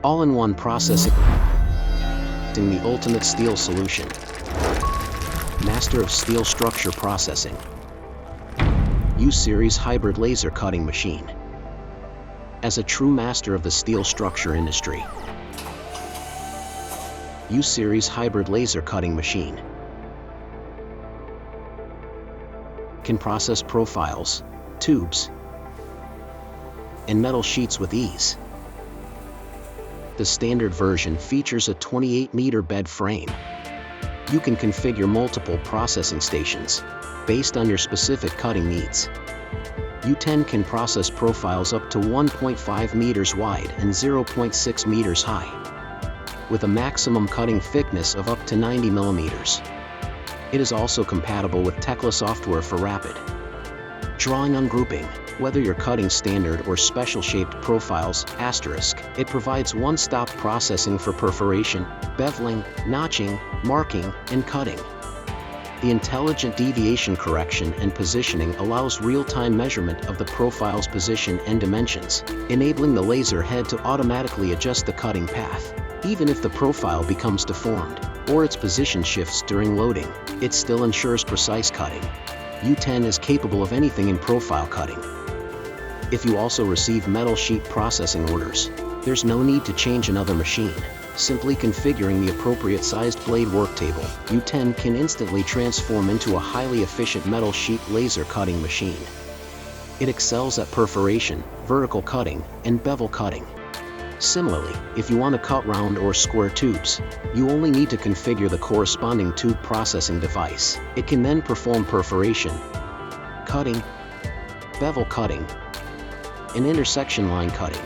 All-in-one processing, the ultimate steel solution. Master of steel structure processing. U-Series hybrid laser cutting machine. As a true master of the steel structure industry, U-Series hybrid laser cutting machine can process profiles, tubes, and metal sheets with ease. The standard version features a 28-meter bed frame. You can configure multiple processing stations based on your specific cutting needs. U10 can process profiles up to 1.5 meters wide and 0.6 meters high, with a maximum cutting thickness of up to 90 millimeters. It is also compatible with Tekla software for rapid drawing ungrouping. Whether you're cutting standard or special-shaped profiles, it provides one-stop processing for perforation, beveling, notching, marking, and cutting. The intelligent deviation correction and positioning allows real-time measurement of the profile's position and dimensions, enabling the laser head to automatically adjust the cutting path. Even if the profile becomes deformed, or its position shifts during loading, it still ensures precise cutting. U10 is capable of anything in profile cutting. If you also receive metal sheet processing orders, there's no need to change another machine. Simply configuring the appropriate sized blade work table, U10 can instantly transform into a highly efficient metal sheet laser cutting machine. It excels at perforation, vertical cutting, and bevel cutting. Similarly, if you want to cut round or square tubes, you only need to configure the corresponding tube processing device. It can then perform perforation, cutting, bevel cutting, and intersection line cutting.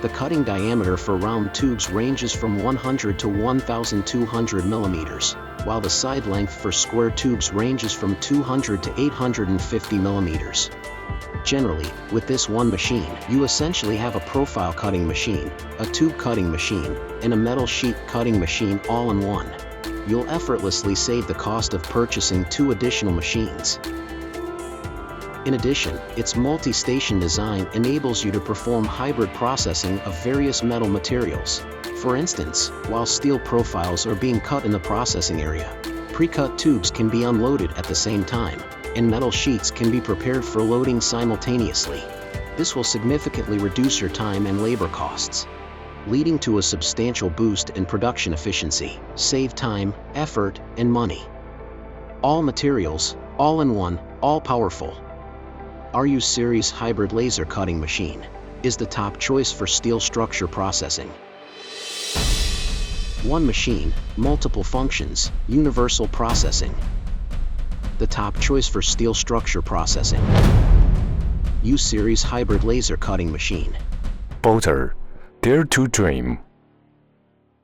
The cutting diameter for round tubes ranges from 100 to 1,200 millimeters, while the side length for square tubes ranges from 200 to 850 millimeters. Generally, with this one machine, you essentially have a profile cutting machine, a tube cutting machine, and a metal sheet cutting machine all in one. You'll effortlessly save the cost of purchasing 2 additional machines. In addition, its multi-station design enables you to perform hybrid processing of various metal materials. For instance, while steel profiles are being cut in the processing area, pre-cut tubes can be unloaded at the same time, and metal sheets can be prepared for loading simultaneously. This will significantly reduce your time and labor costs, leading to a substantial boost in production efficiency. Save time, effort, and money. All materials, all in one, all powerful. Our U-Series hybrid laser cutting machine is the top choice for steel structure processing. One machine, multiple functions, universal processing. The top choice for steel structure processing. U-Series hybrid laser cutting machine. Bodor, dare to dream.